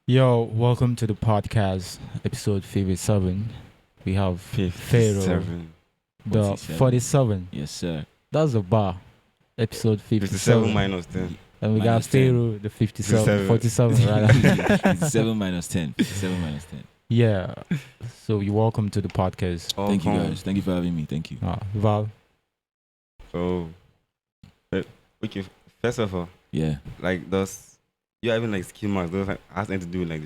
Yo, welcome to the podcast, episode 57. We have Pharaoh, 57. the 47. 47. Yes, sir. That's a bar. Episode 57 57. minus 10. And we got minus 10. Pharaoh, the 57, 57. 47, rather. 57 minus 10. 57 minus 10. Yeah. So you're welcome to the podcast. Oh, Thank you, come guys. Thank you for having me. Thank you. Val. on. So, okay, first of all, Yeah. like, does you having like ski marks, does like, has anything to do with like,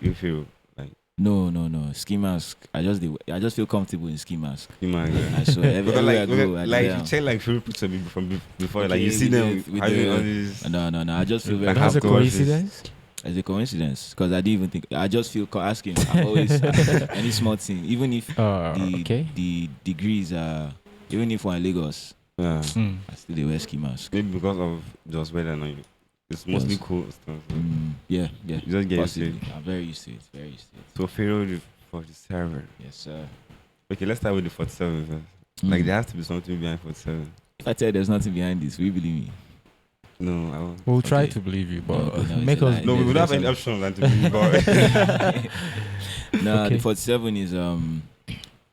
you feel like No. Ski mask. I just feel comfortable in ski mask. ski marks? Yeah. I swear. Because Everywhere I like, go, I like lay you check like few pictures from before, like Okay, you see with them with having all the- these. No. I just feel very Like That's a half courses. coincidence? It's a coincidence because I didn't even think. I just feel asking. I'm always any small thing, even if Okay. the degrees are, even if we're in Lagos, Yeah, Mm. I still dey wear ski mask. maybe because of just weather now. It's mostly Yes. cool stuff. Yeah. You just get used to Possibly. it. I'm very used to it. Very used to it. So Pharaoh the 47. Yes, sir. Okay, let's start with the 47 first. Like there has to be something behind 47. If I tell you there's nothing behind this, will you believe me? No, I won't. We'll try Okay. to believe you, but No, it's make a us. lie. No, we would There's have any some- option than to be but No, Okay. the 47 is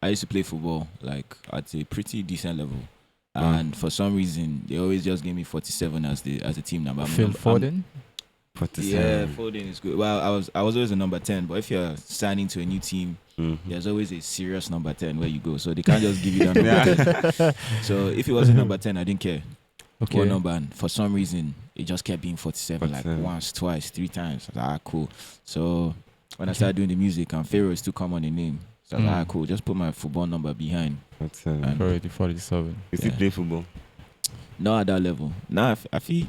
I used to play football like at a pretty decent level. And for some reason they always just gave me 47 as the team number. Phil Foden? 47. Yeah, Foden is good. Well, I was always a number 10, but if you're signing to a new team, Mhm. there's always a serious number 10 where you go. So they can't just give you that number 10. So if it was a number 10, I didn't care. Okay. What number? And for some reason, it just kept being 47, 47. like once, twice, 3 times. I was like, cool. So when I started doing the music, and Pharaoh is too common a name. So I was like, cool, just put my football number behind. 47. And- Already 47. You still Yeah. play football? Not at that level. Now I feel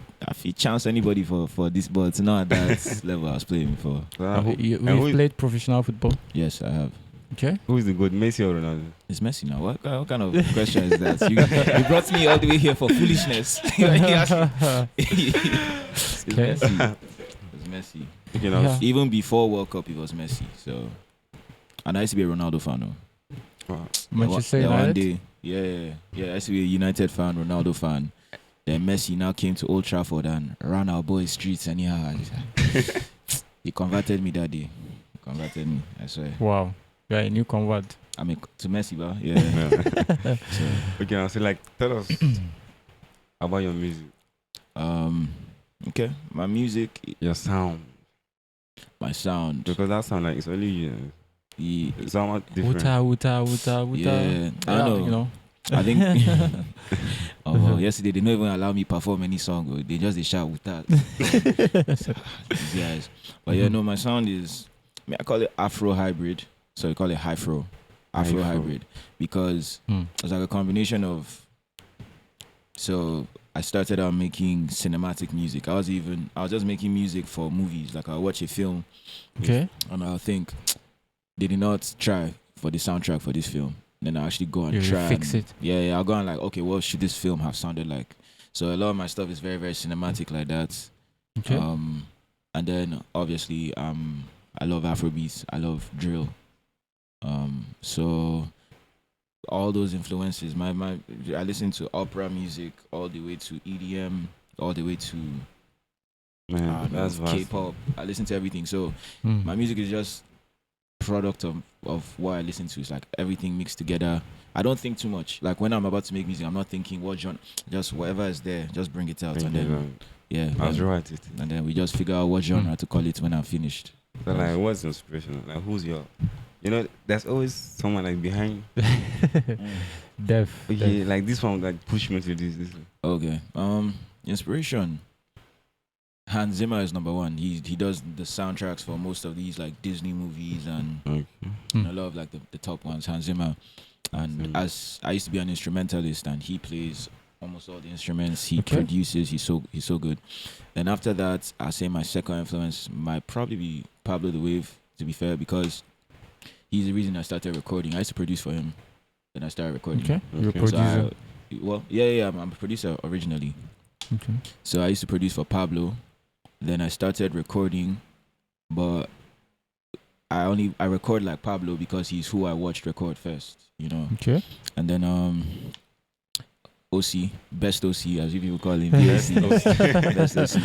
chance anybody for this, but it's not at that level I was playing before. We've played professional football. Yes, I have. Okay. Who is the good, Messi or Ronaldo? It's Messi now. What kind of question is that? You brought me all the way here for foolishness. It's Okay. Messi. It's Messi. Okay, now, Yeah. Even before World Cup, it was Messi. So, and I used to be a Ronaldo fan. No? Manchester One United. day, yeah. I used to be a United fan, Ronaldo fan. Then Messi now came to Old Trafford and ran our boys' streets anyhow. He converted me that day. He converted me. I swear. Wow. Yeah, a new convert. I mean, to Messi, bro. Yeah. Yeah. So, Okay, now, so like, tell us about your music, okay, my music, your sound. my sound. Because that sound, like, it's only you. He, It's somewhat different. Wuta. yeah, I know. You know. I think. Oh, well, yesterday they don't even allow me perform any song. Oh. They just they shout with that. These guys. But yeah, no, my sound is. I call it Afro hybrid. So we call it Afro Afro. hybrid because it's like a combination of. So I started out making cinematic music. I was just making music for movies. Like I watch a film. Okay. And I'll think they did not try for the soundtrack for this film. Then I actually go and You try fix and- it. Yeah, I'll go and like, okay, what should this film have sounded like? So a lot of my stuff is very, very cinematic like that. Okay. And then obviously I love Afrobeats, I love drill. So all those influences, I listen to opera music all the way to EDM, all the way to Man, that's vast. K-pop. I listen to everything. So Mm. my music is just product of what I listen to. It's like everything mixed together. I don't think too much. Like when I'm about to make music, I'm not thinking what genre. Just whatever is there, just bring it out, and then That's right. and then we just figure out what genre to call it when I'm finished. So like, what's inspiration? Like, who's your? You know, there's always someone like behind. Def. Okay, like this one like push me to this. Okay. Inspiration. Hans Zimmer is number one. He does the soundtracks for most of these like Disney movies and Okay. I love like the top ones. Hans Zimmer. And as I used to be an instrumentalist, and he plays almost all the instruments. He Okay. produces. He's so good. And after that, I say my second influence might probably be Pablo the Wave. To be fair, because he's the reason I started recording. I used to produce for him, then I started recording. Okay. You're a Okay. So producer. yeah. I'm a producer originally. Okay. So I used to produce for Pablo. Then I started recording, but I record like Pablo because he's who I watched record first, you know. Okay. And then OC, best OC as you people call him, BOC, best OC.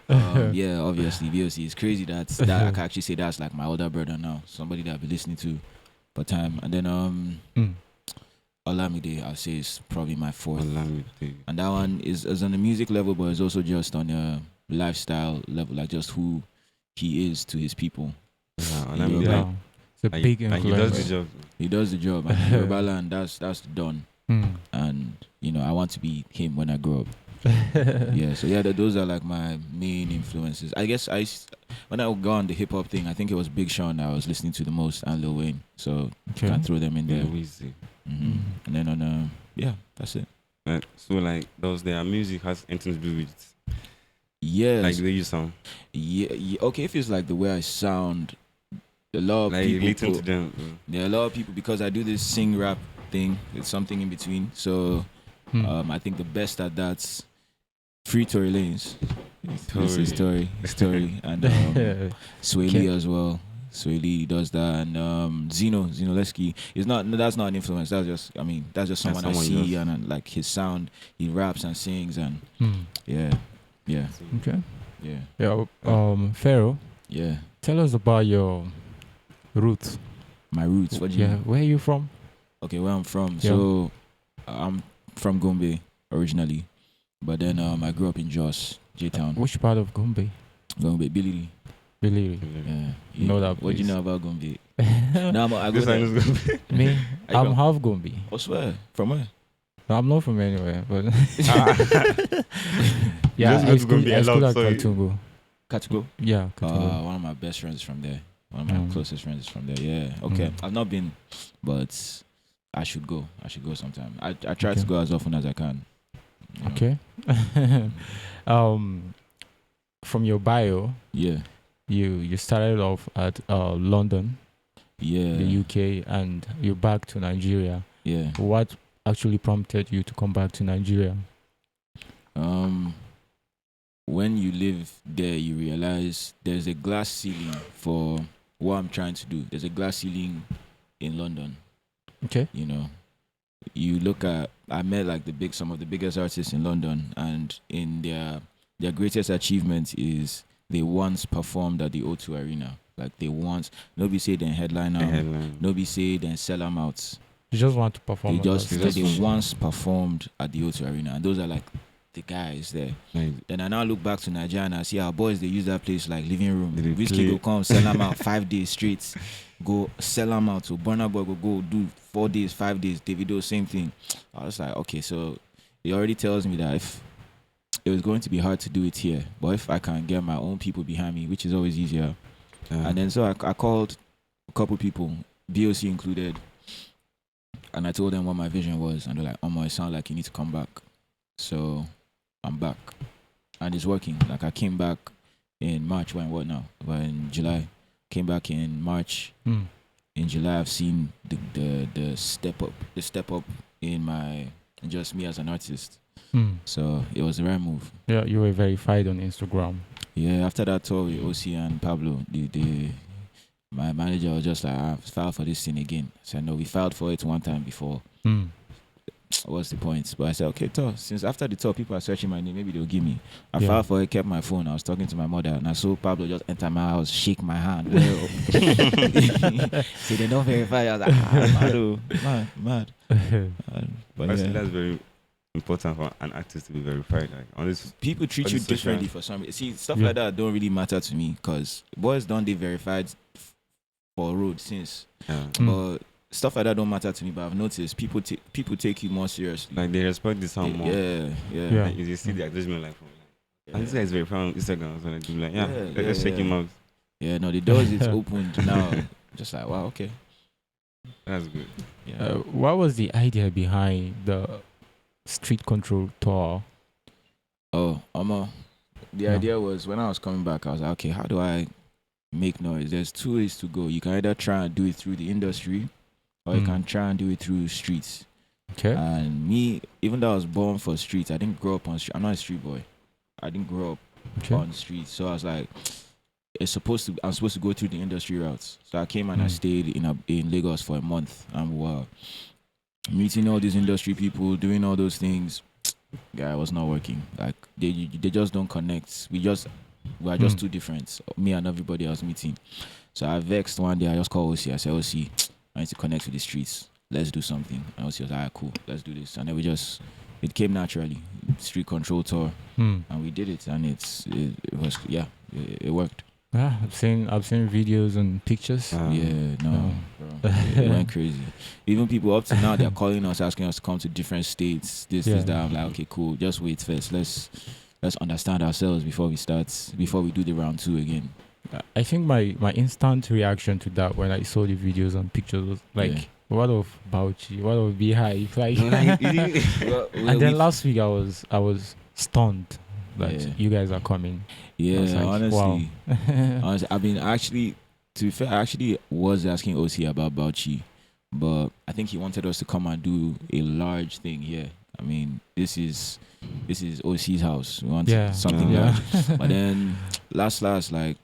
Yeah, obviously, VOC. It's crazy that I can actually say that's like my older brother now, somebody that I've been listening to for time. And then Olamide, I'll say is probably my fourth. Olamide. And that one is on the music level, but it's also just on a lifestyle level, like just who he is to his people. Olamide, Yeah. It's a big and influence. he does the job. He does the job. And Yoruba land, that's done. And I want to be him when I grow up. Yeah, so yeah, those are like my main influences. I guess when I go on the hip hop thing, I think it was Big Sean that I was listening to the most, and Lil Wayne. So you can throw them in there. Easy. And then on that's it. So like their music has anything to do with like the way you sound. Yeah. Okay, if it's like the way I sound, a lot of like people relating to them. There are a lot of people, because I do this sing rap thing. It's something in between. So I think the best at that's Free Tory Lanez. This is Story, and Sway Lee as well. Sway Lee does that, and Zeno Lesky is that's not an influence. That's just someone I see, and like his sound, he raps and sings, and yeah. Okay. Yeah. Pharaoh. Yeah. Tell us about your roots. My roots. What do you mean? Where are you from? Okay, where I'm from. Yeah. So I'm from Gombe originally, but then I grew up in Jos, J-Town. Which part of Gombe? Gombe, Billy. Billy. Yeah. You know that What do you place. know about Gombe? No, I go there. Me? I I'm go- half Gombe. I swear. From where? No, I'm not from anywhere, but Just go to Gombe I school alone, at sorry. Kaltungo. Katugo? Yeah, Kaltungo. One of my best friends is from there. One of my closest friends is from there. Yeah. Okay. I've not been, but I should go. I should go sometime. I try to go as often as I can. you know. Okay. From your bio, Yeah. you started off at London, Yeah. the UK, and you're back to Nigeria. Yeah. What actually prompted you to come back to Nigeria? When you live there, you realize there's a glass ceiling for what I'm trying to do. There's a glass ceiling in London. Okay. You look at, I met like some of the biggest artists in London, and in their greatest achievement is they once performed at the O2 Arena. Like nobody say they headline, nobody say they sell them out. You just want to perform. They on just that stage. they once performed at the O2 Arena, and those are like the guys there. Like, Then I now look back to Nigeria and I see our boys, they use that place like living room. They Whiskey play. go come, sell them out 5 days straight. Go sell them out. So Burna Boy go do 4 days, 5 days. Davido, same thing. I was like, okay, so it already tells me that if it was going to be hard to do it here, but if I can get my own people behind me, which is always easier. And then so I called a couple people, BOC included, and I told them what my vision was, and they're like, "Oh, it sounds like you need to come back." So I'm back, and it's working. Like I came back in March. What now? But in July, came back in March. In July, I've seen the step up in just me as an artist. So it was the right move. Yeah, you were verified on Instagram. Yeah, after that tour with OC and Pablo, my manager was just like, file for this thing again. I said, no, we filed for it one time before. What's the point? But I said, okay, tour. Since after the tour, people are searching my name, maybe they'll give me. I filed for it, kept my phone. I was talking to my mother, and I saw Pablo just enter my house, shake my hand. Well, see, they don't verify. I was like, mad. But I think yeah. that's very important for an artist to be verified. Like on this, People treat on you this social- differently for some reason. See, stuff like that don't really matter to me, because boys don't they verified for road since. But stuff like that don't matter to me. But I've noticed people take you more seriously. like they respect the sound more. Yeah. Like, you see the acknowledgement like from and this guy is verified on Instagram, so like do like let's check him out. Yeah, no, the doors it's opened now. Just like, wow, okay. That's good. Yeah. What was the idea behind the Street Control tour? The idea was when I was coming back, I was like, okay, how do I make noise? There's 2 ways to go. You can either try and do it through the industry, or you can try and do it through streets. Okay. And me, even though I was born for streets, I didn't grow up on street. I'm not a street boy. I didn't grow up on streets. So I was like, I'm supposed to go through the industry routes. So I came and I stayed in Lagos for a month, and we were meeting all these industry people, doing all those things. Yeah, it was not working. Like they just don't connect. We are just too different. Me and everybody else meeting. So I vexed one day. I just called OC. I said, OC, I need to connect with the streets. Let's do something. And OC was like, alright, cool. Let's do this. And then it came naturally. Street control tour, and we did it. And it worked. Yeah, I've seen videos and pictures. Bro. It went crazy. Even people up to now, they're calling us, asking us to come to different states. This, that. I'm like, okay, cool. Just wait first. Let's understand ourselves before we do the round 2 again. I think my instant reaction to that when I saw the videos and pictures was like, what of Bauchi? What of Beehive? Like, and then last week I was stunned that you guys are coming. Yeah, like, honestly, wow. honestly, I mean, actually, to be fair, I actually was asking OC about Bauchi, but I think he wanted us to come and do a large thing here. I mean, this is OC's house. We want something large. But then last, like,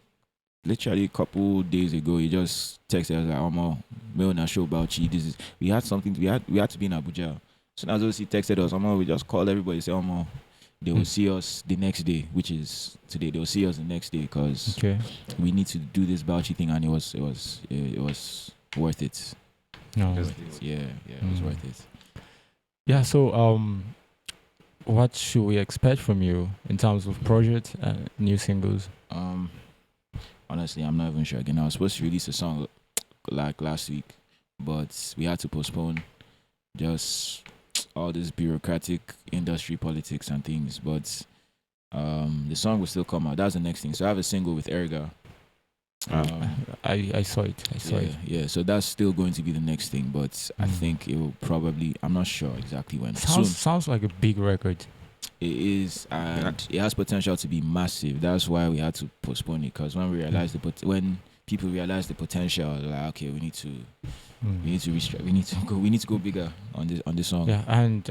literally a couple days ago, he just texted us like, "Omo, we on a show Bauchi. We had something. We had to be in Abuja." So as OC texted us, "Omo, we just called everybody, say, Omo, they will see us the next day, which is today. They will see us the next day because we need to do this Bauchi thing, and it was worth it. No, it was worth it. Yeah. So, what should we expect from you in terms of project and new singles? Honestly, I'm not even sure. Again, I was supposed to release a song like last week, but we had to postpone. Just all this bureaucratic industry politics and things, but the song will still come out. That's the next thing. So I have a single with Erga. I saw it. Yeah, so that's still going to be the next thing, but I think it will probably, I'm not sure exactly when. Sounds like a big record. It is, and it has potential to be massive. That's why we had to postpone it, because when we realized when people realize the potential, like, okay, we need to go bigger on this song. Yeah, and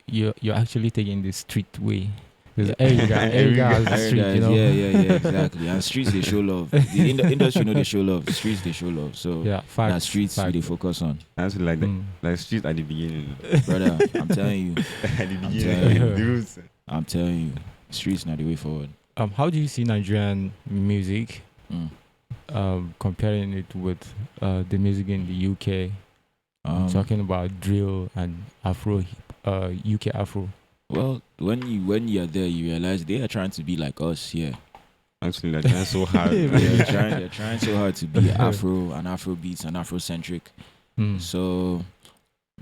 you're actually taking the street way. Because Erga has the street, you know. Yeah, exactly. And streets, they show love. The industry, they show love. The streets, they show love. So facts, streets, they focus on. That's like like streets at the beginning, brother. I'm telling you. At the beginning, the roots. I'm telling you, streets not the way forward. How do you see Nigerian music? Comparing it with the music in the UK, talking about drill and Afro, UK Afro. Well, when you're there, you realize they are trying to be like us here. Actually, they're trying so hard. they're trying so hard to be Afro and Afro beats and Afrocentric. So,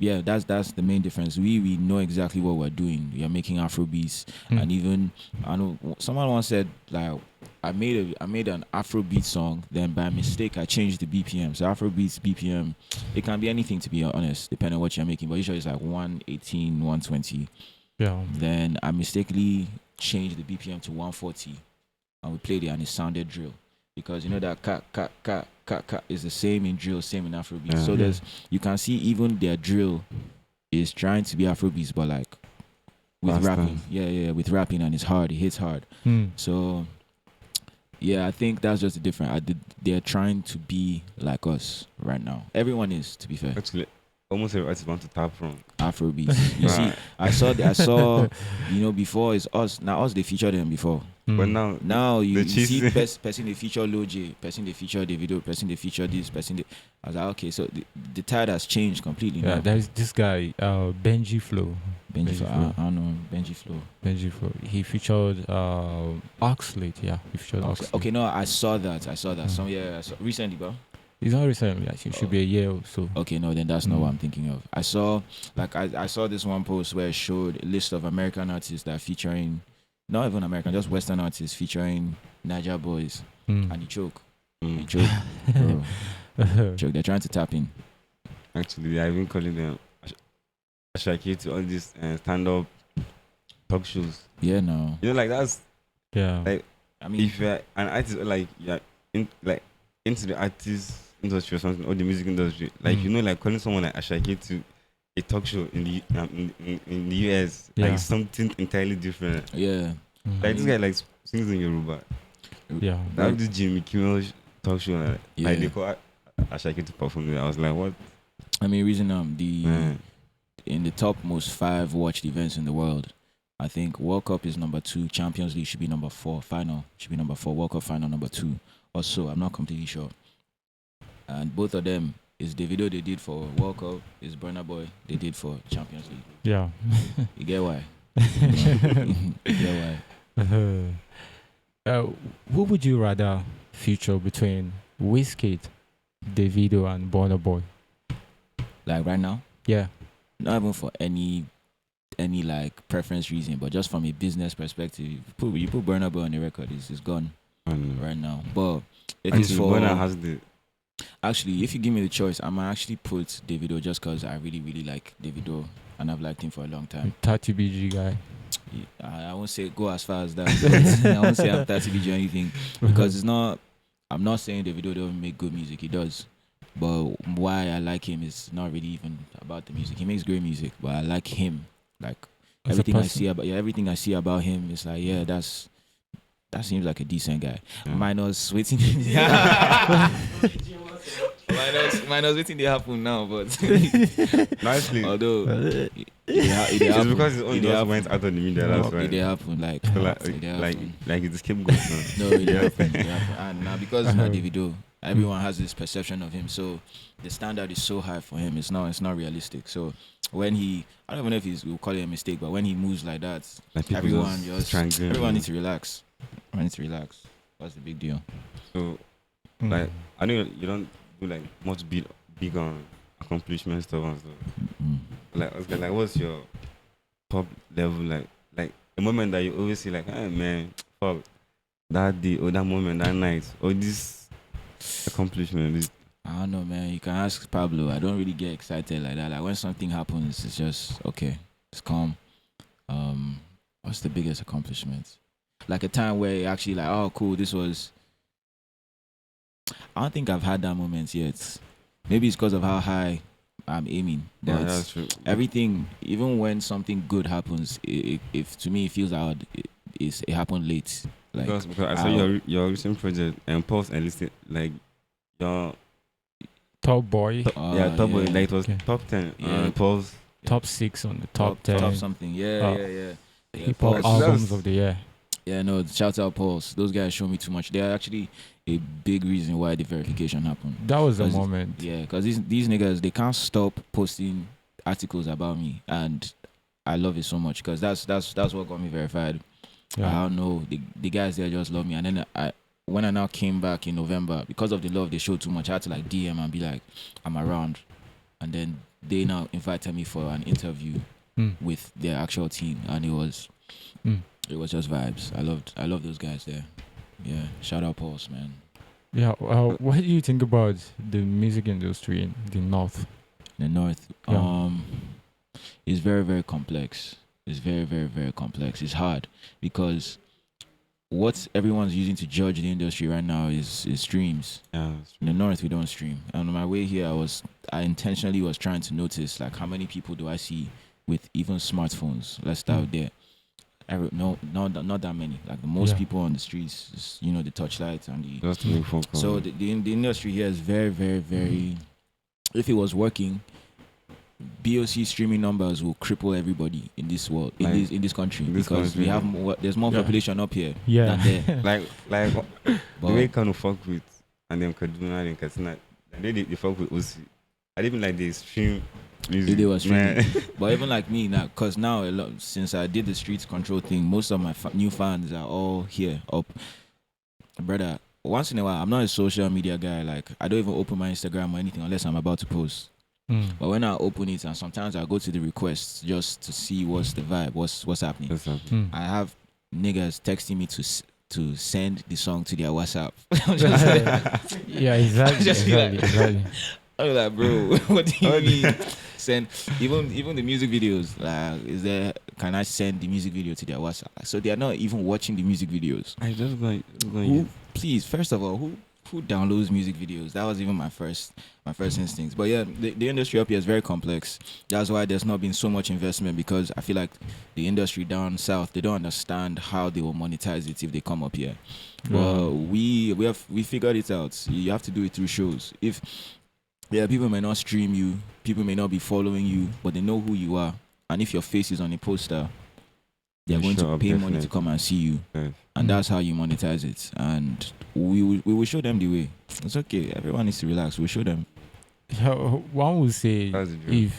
yeah, that's the main difference. We know exactly what we're doing. We are making Afro beats, and even I know someone once said, like, I made an Afro beat song, then by mistake I changed the BPM. So Afro beats BPM, it can be anything, to be honest, depending on what you're making. But usually it's like 118, 120. Yeah. Then I mistakenly changed the BPM to 140, and we played it, and it sounded drill, because you know that ka is the same in drill, same in Afrobeat. So you can see even their drill is trying to be Afrobeats, but like with rapping. Yeah, with rapping, and it's hard. It hits hard. So yeah, I think that's just the difference. They're trying to be like us right now. Everyone is, to be fair. Actually, almost every artist want to tap from Afrobeats. You see, I saw, before it's us. Now us, they featured them before. But now you see person they feature Loje, person they feature Davido, person they feature this, person they. I was like, okay, so the tide has changed completely. Yeah, now. there's this guy, Benji Flow. Benji Flow. I don't know Benji Flow. He featured Oxlade. Yeah, he featured Oxlade. Okay, no, I saw that. I saw recently, bro. It's not recently. It should be a year or so. Okay, no, then that's not what I'm thinking of. I saw this one post where it showed a list of American artists that are featuring, not even American, just Western artists featuring Niger boys, and he choke. He choke. Bro. Choke. They're trying to tap in. Actually, I've been calling them Ashaki to all these stand-up talk shows. Yeah, no. Like that's like, I mean, if you're an artist, like into the artist industry or something, or the music industry, like like calling someone like Ashaki to a talk show in the US, like something entirely different. Yeah. Like this guy like sings in Yoruba. Yeah. Like this Jimmy Kimmel talk show, like they call Ashaki to perform there. I was like, what? I mean, reason in the top most 5 watched events in the world, I think World Cup is number 2. Champions League should be number 4. Final should be number 4. World Cup final number 2. Also, I'm not completely sure. And both of them is the video they did for World Cup. Is Burna Boy they did for Champions League. Yeah. You get why? You get why? Who would you rather feature between Wizkid, Davido, and Burna Boy? Like right now? Yeah. Not even for any like preference reason, but just from a business perspective, you put Burna Boy on the record, it's gone right now. But if it's for Burna has the actually, if you give me the choice, I might actually put Davido just because I really really like Davido and I've liked him for a long time. 30 BG guy. I won't say go as far as that. But I won't say I'm 30 BG or anything because it's not. I'm not saying Davido doesn't make good music. He does. But why I like him is not really even about the music. He makes great music, but I like him. Like As everything a I person. see about him is like, yeah, that seems like a decent guy. Yeah. Minus waiting. minus waiting they happen now, but nicely. although it It's happen. because his own just went out of the media. That's It why. happen like So it happen. like it just kept going. No, it happen. And now because it's not Davido, everyone has this perception of him. So the standard is so high for him. It's not realistic. So when I don't even know if we'll call it a mistake, but when he moves like that, Like people everyone just triangulate. everyone needs to relax. Everyone needs to relax. That's the big deal. So like I know you don't do like much big on accomplishment stuff and stuff. Mm. Like I was like, what's your top level like a moment that you always see like, hey man, fuck that day or that moment, that night, or this accomplishment. This, I don't know, man. You can ask Pablo. I don't really get excited like that. Like when something happens, it's just okay. It's calm. What's the biggest accomplishment? Like a time where you actually like, oh, cool. This was. I don't think I've had that moment yet. Maybe it's because of how high I'm aiming. yeah, But that's true. everything, even when something good happens, if to me it feels odd, it happened late. Like Because I saw your recent project and Pulse and listed like your Top boy. top boy, like it was Okay. top 10. Yeah. Pulse. Top 6 on the top 10 top something. Yeah. hip hop Pulse. albums of the year. Yeah, no, shout out Pulse. Those guys show me too much. They're actually a big reason why the verification happened. That was the 'Cause moment. Yeah, because these niggas, they can't stop posting articles about me, and I love it so much because that's what got me verified. I Yeah. don't know, the guys there just love me, and then when I now came back in November, because of the love they showed too much, I had to like DM and be like, I'm around, and then they now invited me for an interview with their actual team, and it was just vibes. I love those guys there. Yeah, shout out Pulse, man. Yeah. What do you think about the music industry in the North? The North, Yeah. is very very complex. It's very very very complex. It's hard because what everyone's using to judge the industry right now is streams. Yeah. In the North, we don't stream. And on my way here, I intentionally was trying to notice like how many people do I see with even smartphones. Let's start there. No, not that many. Like the most Yeah. people on the streets, is, the touchlights and the. Just to make phone calls. So the industry here is very very very. If it was working, BOC streaming numbers will cripple everybody in this world, in this country, because we have there's more Yeah. population up here Yeah. than there. like the But way kind of fuck with and then Kaduna and Katsina, they fuck with OC. I didn't like they stream music. They were streaming. man. But even like me now, because now since I did the streets control thing, most of my new fans are all here up. Brother, once in a while, I'm not a social media guy. Like I don't even open my Instagram or anything unless I'm about to post. But when I open it, and sometimes I go to the requests just to see what's the vibe, what's happening. That's up. I have niggas texting me to send the song to their WhatsApp. I'm just like, Yeah, exactly. Just be like- exactly. I'm like, bro, what do you mean? Send even the music videos. Like, can I send the music video to their WhatsApp? So they are not even watching the music videos. I just going. Who, please, first of all, who downloads music videos? That was even my first instinct. But yeah, the industry up here is very complex. That's why there's not been so much investment, because I feel like the industry down south, they don't understand how they will monetize it if they come up here. But we figured it out. You have to do it through shows. People may not stream you, people may not be following you, but they know who you are. And if your face is on a poster, they're going to pay money to definitely. come and see you, and that's how you monetize it. And we will show them the way. It's okay. Everyone needs to relax. We'll show them. One would say That's the dream.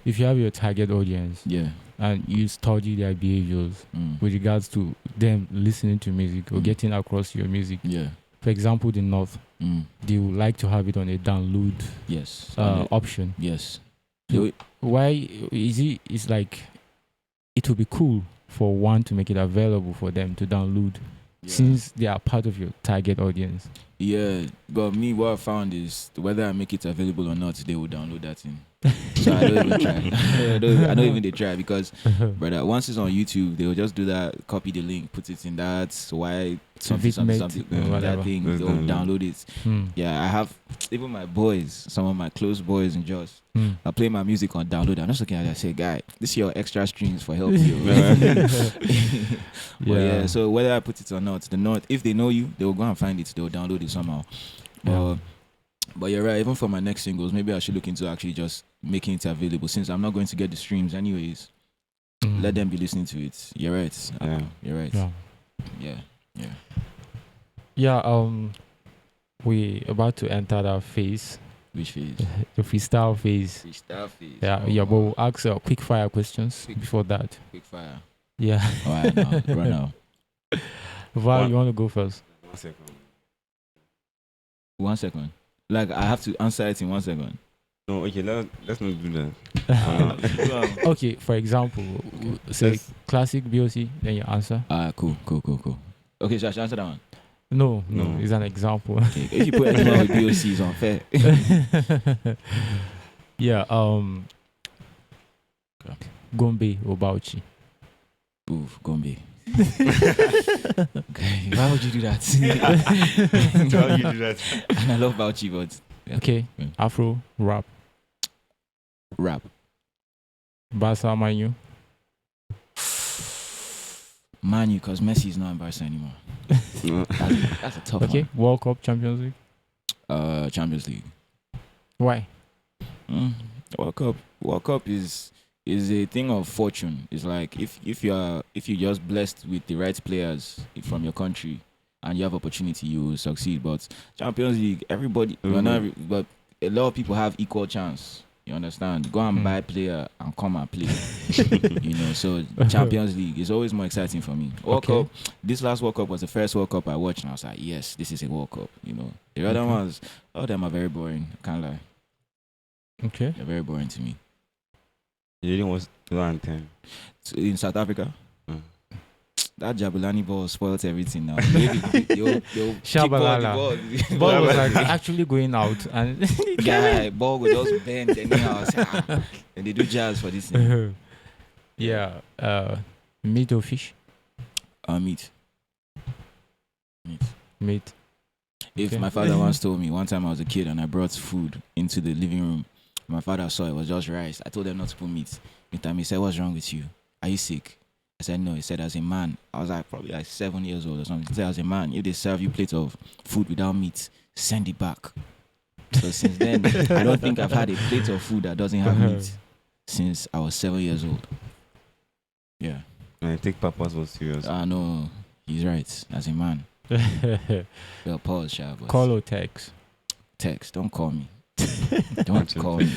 if you have your target audience Yeah. and you study their behaviors with regards to them listening to music or getting across your music. Yeah. For example, the North, they would like to have it on a download Yes. option. Yes. So why is it? It's like it would be cool for one to make it available for them to download, since they are part of your target audience. Yeah, but me, what I found is whether I make it available or not, they will download that thing. So I don't even try. I don't even they try because, brother, once it's on YouTube, they will just do that, copy the link, put it in that something, that thing, they'll download it. Yeah, I have even my boys, some of my close boys in Josh. I play my music on download. I'm just looking at it, I say, guy, this is your extra strings for help you. But yeah, so whether I put it or not, the North, if they know you, they will go and find it, they will download it somehow. But you're right, even for my next singles, maybe I should look into actually just making it available, since I'm not going to get the streams anyways. Let them be listening to it. You're right. You're right. Yeah. We about to enter that phase. Which phase? The freestyle phase. Yeah, but we'll ask quick fire questions before that. Quick fire. Yeah. All right, now, right now. Val, you want to go first? 1 second. 1 second. Like, I have to answer it in 1 second. No, okay, let's not do that. Okay, for example, say classic BOC, then you answer. Cool. Okay, so I should answer that one? No, it's an example. Okay. If you put anyone with BOC, it's unfair. Yeah, Gombe or Bauchi? Oof, Gombe. Okay, why would you do that? Why would you do that? And I love Bauchi, but... Yeah. Okay, Afro, rap. Barca, Manu. Manu, because Messi is not in Barca anymore. That's a tough one. World Cup, Champions League? Champions League. Why? World Cup is a thing of fortune. It's like if you're just blessed with the right players from your country and you have opportunity, you will succeed. But Champions League, everybody, but a lot of people have equal chance. You understand? Go and buy a player and come and play. So Champions League is always more exciting for me. World Cup, this last World Cup was the first World Cup I watched, and I was like, yes, this is a World Cup. The other ones, all of them are very boring. I can't lie. Okay. They're very boring to me. You didn't watch 2010 in South Africa? That Jabulani ball spoiled everything now. Yo, Shabalala. Ball was like actually going out, and ball would just bend anyhow. And they do jazz for this thing. Yeah. Meat or fish? Meat. If my father once told me, one time I was a kid and I brought food into the living room, my father saw it was just rice. I told them not to put meat. He said, "What's wrong with you? Are you sick?" I said, "No." He said, "As a man," I was like probably like 7 years old or something. He said, "As a man, if they serve you plate of food without meat, send it back." So since then, I don't think I've had a plate of food that doesn't have meat since I was 7 years old. Yeah. And I take Papa's was serious. No, he's right. As a man. Well, pause, Shabba. Call or text? Text. Don't call me. Don't call me.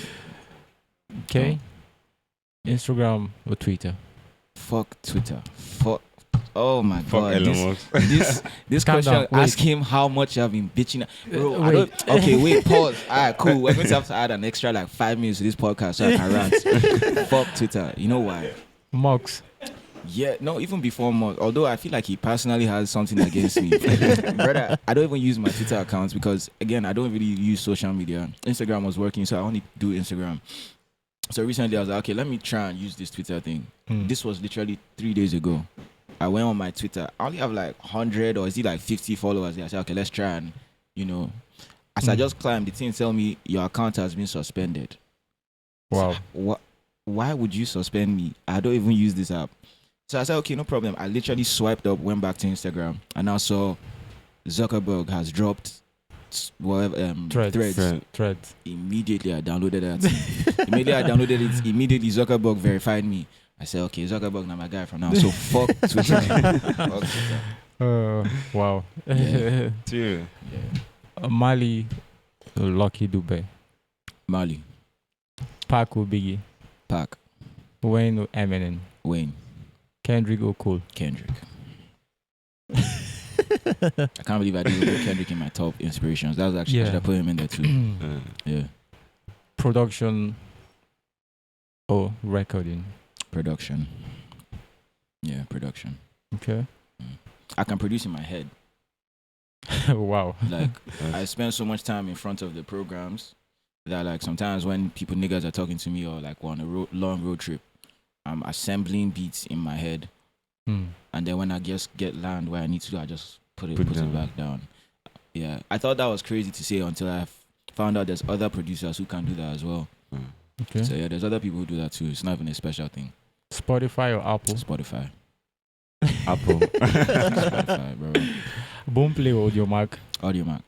Okay. Instagram or Twitter? Fuck Twitter. Oh my God. Elon This question, ask him how much I've been bitching. Bro, wait, pause. Alright, cool. We're going to have to add an extra like 5 minutes to this podcast so I can rant. Fuck Twitter. You know why? Mox. Yeah, no, even before Mox. Although I feel like he personally has something against me. Brother, I don't even use my Twitter accounts because, again, I don't really use social media. Instagram was working, so I only do Instagram. So recently I was like, okay, let me try and use this Twitter thing. This was literally 3 days ago. I went on my Twitter. I only have like 100 or is it like 50 followers. I said, okay, let's try and, as I just climbed, the thing tell me your account has been suspended. Wow. So, why would you suspend me? I don't even use this app. So I said, okay, no problem. I literally swiped up, went back to Instagram, and I saw Zuckerberg has dropped Threads. Immediately I downloaded that. Immediately Zuckerberg verified me. I said, okay, Zuckerberg now my guy from now. So fuck Twitter. Fuck Twitter. Wow. Yeah. True. Yeah. Mali, Lucky Dube. Mali. Pac or Biggie. Pac. Wayne or Eminem. Wayne. Kendrick or Cole. Kendrick. I can't believe I didn't put Kendrick in my top inspirations. That was actually, I should have put him in there too. Yeah. Production or recording. Production. Yeah, production. Okay. I can produce in my head. Wow. Like, I spend so much time in front of the programs that, like, sometimes when niggas are talking to me or like we're on a long road trip, I'm assembling beats in my head. And then when I just get land where I need to, I just put it back down. Yeah, I thought that was crazy to say until I found out there's other producers who can do that as well. Okay. So yeah, there's other people who do that too. It's not even a special thing. Spotify or Apple? Spotify. Apple. Spotify, bro. Boomplay or Audiomack? Audiomack.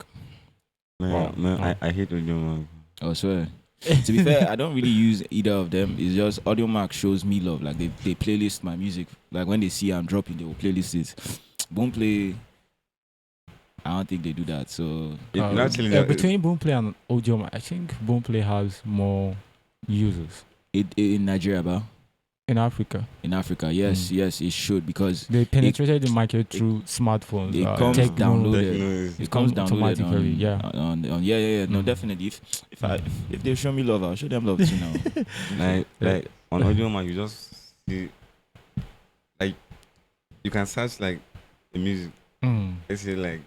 Man, I hate Audiomack. Oh, swear. To be fair, I don't really use either of them. It's just Audiomack shows me love. Like they playlist my music. Like when they see I'm dropping, they will playlist it. Boomplay, I don't think they do that. So between Boomplay and Audiomack, I think Boomplay has more users. In Nigeria, bro. In Africa, yes, it should, because they penetrated the market through smartphones. It comes downloaded. It comes automatically. No, definitely. If they show me love, I'll show them love too now. like on Audiomack, you just see, like, you can search like the music. Let's say like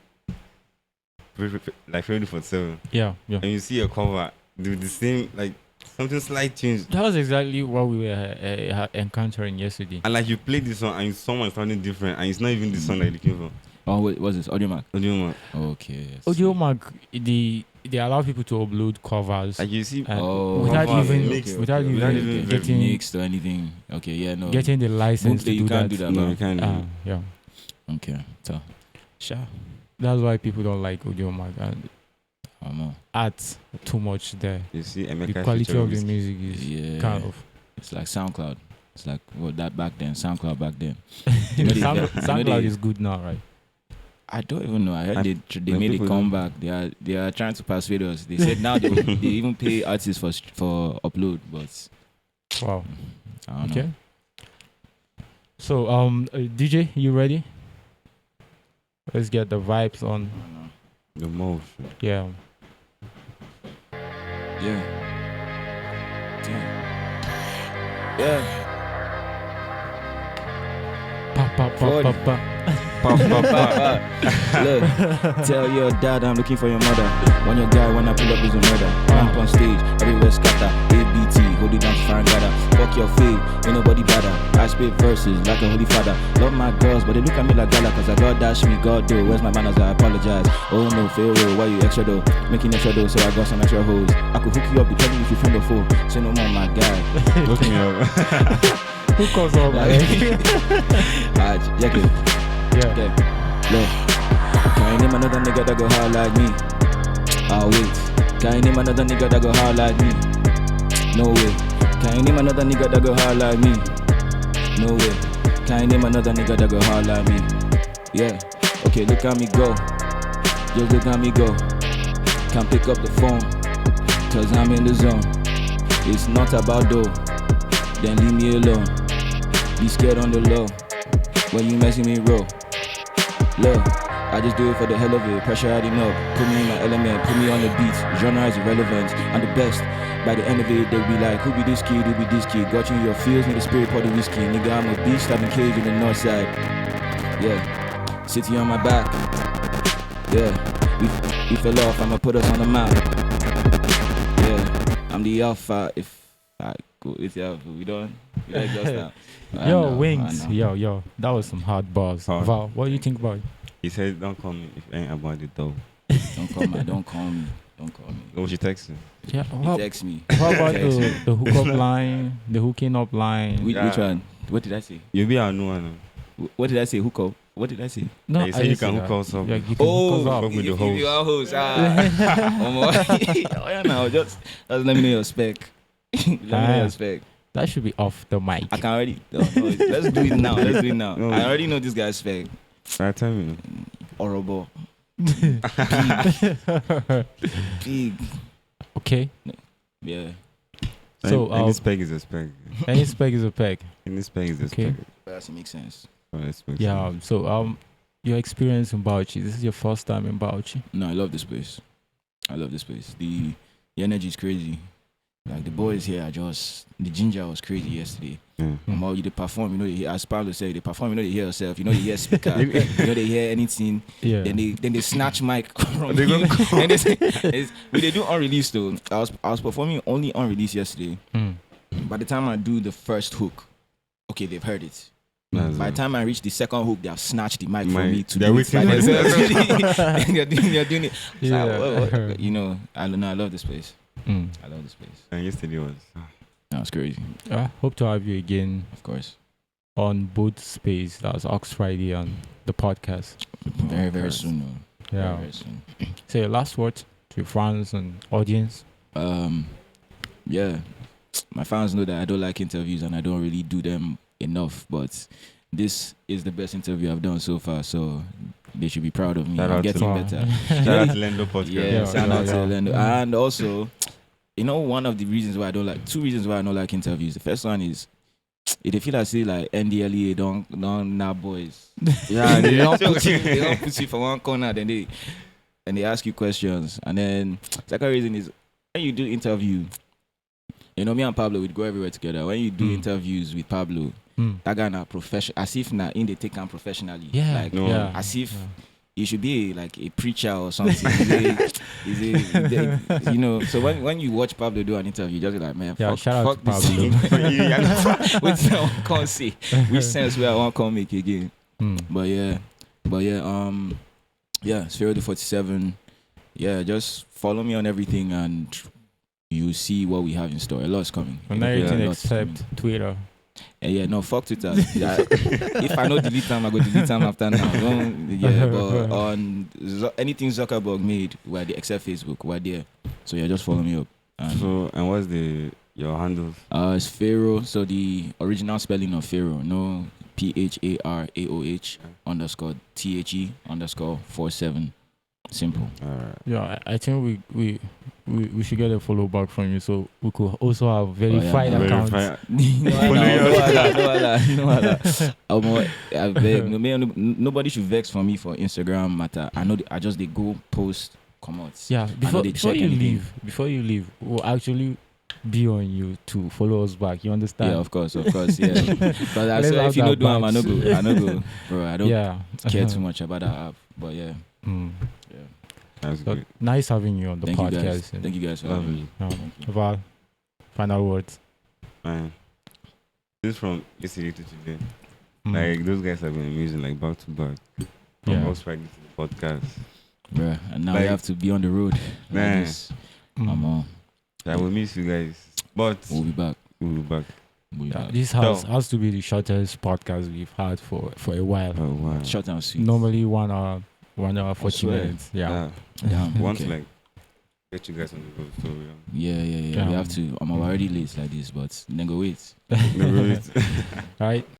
Pharaoh for 7. Yeah. And you see a cover do the same, like something slight change. That was exactly what we were encountering yesterday. And like you play this song and someone's sounding different, and it's not even the song that you're looking for. Oh, wait, what's this? Audiomack. Okay. Audiomack, they allow people to upload covers. Like you see, without even getting mixed or anything. Okay, yeah, no. Getting the license to you do can't that. do that. No, you can't. Yeah. Okay, so sure. That's why people don't like Audiomack, and ads too much there. You see, the quality of the music is kind of. It's like SoundCloud. It's like that back then. SoundCloud back then. SoundCloud is good now, right? I don't even know. I heard they made a comeback. They are trying to persuade us. They said now they even pay artists for upload, but wow. I don't know. So DJ, you ready? Let's get the vibes on. The motion. Yeah. Look, tell your dad I'm looking for your mother. When your guy when I pull up is a murder. Ramp on stage, everywhere scatter. ABT, hold it down to find gather. Fuck your fade, ain't nobody better. I spit verses like a holy father. Love my girls, but they look at me like gala. Cause I got dash me, God do. Where's my manners? I apologize. Oh no, Pharaoh, why you extra though? Making extra though, so I got some extra hoes. I could hook you up, depending if you friend or foe. Say no more, my guy. Hook me up. Who calls up? Check it. Yeah. Look, can you name another nigga that go hard like me? Oh wait, can you name another nigga that go hard like me? No way. Can you name another nigga that go hard like me? No way. Can you name another nigga that go hard like me? Yeah. Okay, look at me go. Just look at me go. Can't pick up the phone, cause I'm in the zone. It's not about dough, then leave me alone. Be scared on the low, when you messing me roll. Look, I just do it for the hell of it, pressure adding up. Put me in my element, put me on the beats. Genre is irrelevant, I'm the best. By the end of it, they'll be like, who be this kid, who be this kid? Got you in your feels, need the spirit pour the whiskey. Nigga, I'm a beast, I've been caged in the north side. Yeah, city on my back. Yeah, we fell off, I'ma put us on the map. Yeah, I'm the alpha. If I go with the alpha, we don't just now. Yo, Wings. Yo, that was some hard bars. Val, what do you think about it? He said, don't call me if it ain't about it though. Don't call me. What was you texting? Yeah, he text me. How about the hookup line, the hooking up line? Which one? What did I say? You be our new one. What did I say? Hook up? What did I say? No, you say you can hook us up. Yeah, you can hook us up. With the host. You are host. Oh yeah, now just let me know your spec. Let me know your spec. That should be off the mic. I can already. No, let's do it now. Let's do it now. No. I already know this guy's spec. Tell me. Horrible. Big. Okay. Yeah. So any spec is a spec. Any spec is a peg. Any spec is a spec. That makes sense. Yeah. So your experience in Bauchi. This is your first time in Bauchi. No, I love this place. The energy is crazy. Like the boys here are just the ginger was crazy yesterday. How you they perform, as Pablo said, they perform, they hear yourself, they hear speaker, they hear anything. Yeah. Then they snatch mic from you. And they do unreleased though. I was performing only unreleased yesterday. By the time I do the first hook, okay, they've heard it. By the time I reach the second hook, they have snatched the mic from me to do it by themselves. They're doing it. So, I love this place. I love this place. And yesterday was... That was crazy. I hope to have you again. Of course. On both space. That was Aux Friday and the podcast. Very, very soon. Though. Yeah. Very soon. Say your last word to your fans and audience. Yeah. My fans know that I don't like interviews and I don't really do them enough. But this is the best interview I've done so far. So they should be proud of me. I'm getting better. Shout out to Lendo Podcast. Yeah, shout out to Lendo. And also... one of the reasons why I don't like, two reasons why I don't like interviews. The first one is, if feel like NDLEA don't now boys. Yeah, they don't put you for one corner, then they ask you questions. And then second reason is when you do interview, me and Pablo would go everywhere together. When you do interviews with Pablo, that guy na professional, as if na in they take him professionally. Yeah. As if you should be like a preacher or something. So when you watch Pablo do an interview, you just be like, man, fuck this. Which I can't say. Which sense where I won't come make again. But yeah, it's Pharaoh the 47. Yeah, just follow me on everything and you see what we have in store. A lot's coming. On everything except Twitter. Fuck Twitter. If I know delete time, I go delete time after now. But on anything Zuckerberg made, we're there, except Facebook, we're there. So just follow me up. And what's your handles? It's Pharaoh. So the original spelling of Pharaoh, no PHARAOH _THE_47. Simple. Yeah, I think we should get a follow back from you, so we could also have verified accounts. Nobody should vex for me for Instagram matter. I know I just they go post, come out. Yeah, before you leave, we'll actually be on you to follow us back. You understand? Yeah, of course. Yeah. But if you don't do them, I no go. Bro, I don't care too much about that app. But yeah. That's good. Nice having you on the podcast. Thank you guys for having me. Val, final words. Man, this from yesterday to today. Like those guys have been amazing, like back to back. From Aux Friday to the podcast. Bruh, and now we have to be on the road. Man, I will miss you guys, but we'll be back. This has to be the shortest podcast we've had for a while. Oh wow! Short and sweet. Normally 1 hour. 1 hour 40 minutes. Yeah. Once like get you guys on the road. So yeah. We have to. I'm already late like this, but then go wait. Right.